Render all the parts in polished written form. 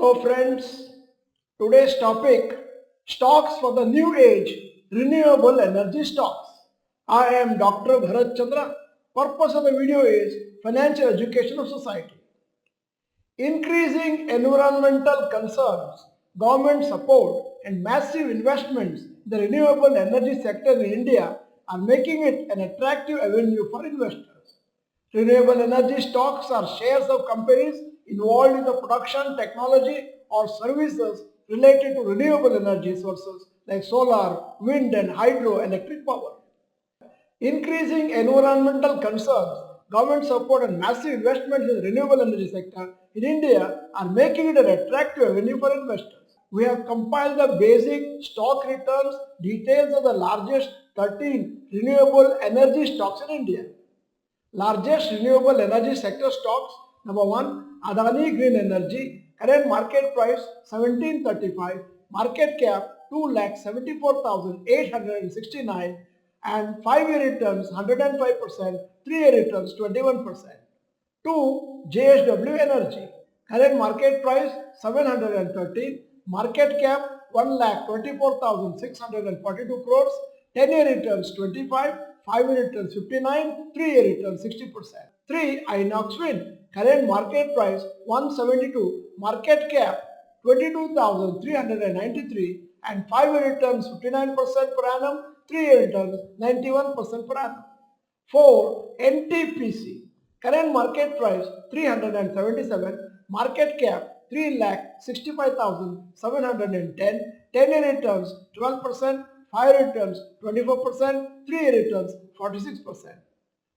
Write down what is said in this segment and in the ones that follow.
Hello friends, today's topic stocks for the new age, renewable energy stocks. I am Dr. Bharath Chandra. Purpose of the video is financial education of society. Increasing environmental concerns, government support and massive investments in the renewable energy sector in India are making it an attractive avenue for investors. Renewable energy stocks are shares of companies involved in the production, technology or services related to renewable energy sources like solar, wind and hydroelectric power. Increasing environmental concerns, government support and massive investments in the renewable energy sector in India are making it an attractive avenue for investors. We have compiled the basic stock returns details of the largest 13 renewable energy stocks in India. Largest renewable energy sector stocks: number 1, Adani Green Energy, current market price 1735, market cap 2,74,869 and 5-year returns 105%, 3-year returns 21%. 2. JSW Energy, current market price 713, market cap 1,24,642 crores, 10-year returns 25, 5-year returns 59, 3-year returns 60%. 3. Inox Wind, current market price 172, market cap 22,393 and 5-year returns 59% per annum, 3-year returns 91% per annum. 4. NTPC, current market price 377, market cap 3,65,710, 10-year returns 12%, 5-year returns 24%, 3-year returns 46%.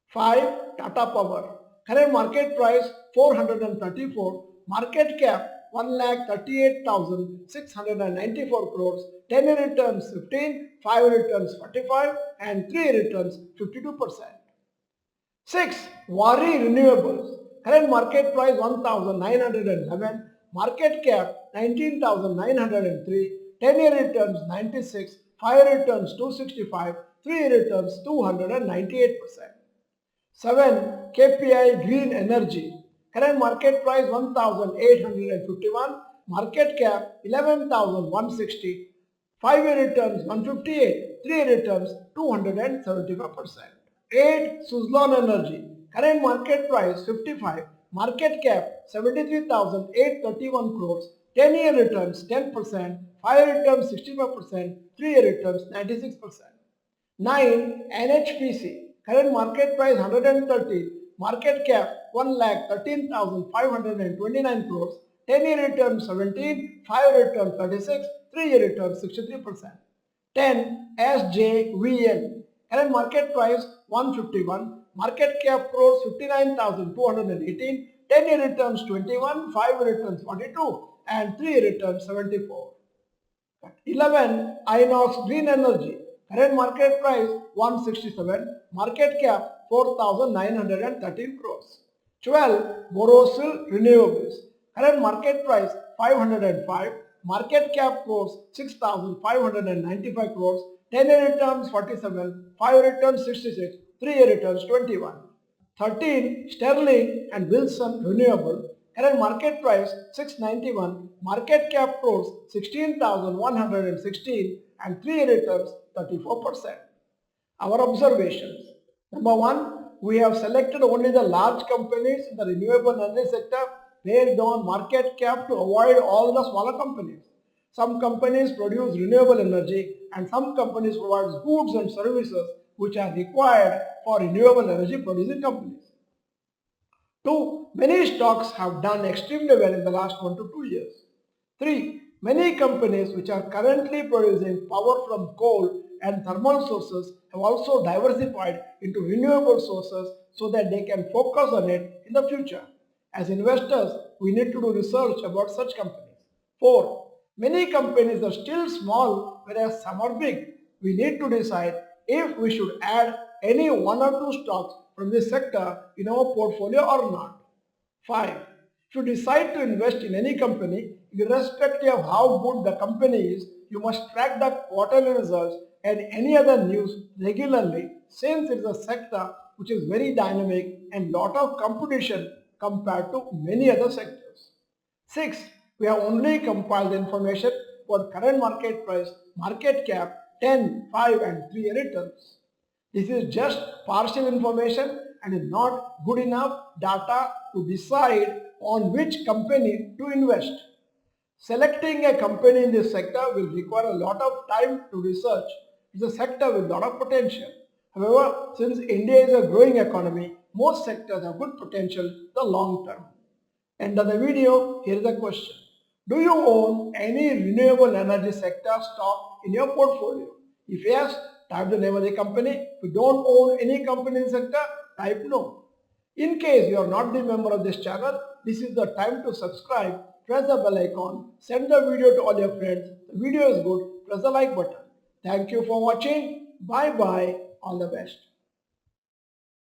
5. Tata Power, current market price 434, market cap 1,38,694 crores, 10-year returns 15, 5-year returns 45 and 3-year returns 52%. 6. Waaree Renewables, current market price 1,911, market cap 19,903, 10-year returns 96, 5-year returns 265, 3-year returns 298%. 7. KPI Green Energy, current market price 1,851, market cap 11,160, 5-year returns 158, 3-year returns 275%. 8. Suzlon Energy, current market price 55, market cap 73,831 crores, 10-year returns 10%, 5-year returns 65%, 3-year returns 96%. 9. NHPC, current market price 130, market cap 1,13,529 crores, 10-year return 17, 5-year return 36, 3-year return 63%. 10. SJVN, current market price 151, market cap crores 59,218, 10-year returns 21, 5-year returns 42 and 3-year returns 74. 11. Inox Green Energy, current market price 167, market cap 4,913 crores. 12. Borosil Renewables, current market price 505, market cap crores 6,595 crores, 10-year returns 47, 5-year returns 66, 3-year returns 21. 13. Sterling and Wilson Renewable, current market price 691, market cap crores 16,116 and 3-year returns 34%. Our observations: number 1, we have selected only the large companies in the renewable energy sector based on market cap to avoid all the smaller companies. Some companies produce renewable energy and some companies provide goods and services which are required for renewable energy producing companies. 2. Many stocks have done extremely well in the last 1 to 2 years. 3. Many companies which are currently producing power from coal and thermal sources have also diversified into renewable sources so that they can focus on it in the future. As investors, we need to do research about such companies. 4. Many companies are still small whereas some are big. We need to decide if we should add any 1 or 2 stocks from this sector in our portfolio or not. 5. If you decide to invest in any company, irrespective of how good the company is, you must track the quarterly results and any other news regularly, since it is a sector which is very dynamic and lot of competition compared to many other sectors. 6. We have only compiled information about current market price, market cap, 10, 5 and 3 year returns. This is just partial information and is not good enough data to decide on which company to invest. Selecting a company in this sector will require a lot of time to research. It's a sector with a lot of potential. However, since India is a growing economy, most sectors have good potential in the long term. End of the video, here is a question. Do you own any renewable energy sector stock in your portfolio? If yes, type the name of the company. If you don't own any company in the sector, type no. In case you are not the member of this channel, this is the time to subscribe, press the bell icon, send the video to all your friends. The video is good, press the like button. Thank you for watching. Bye bye. All the best.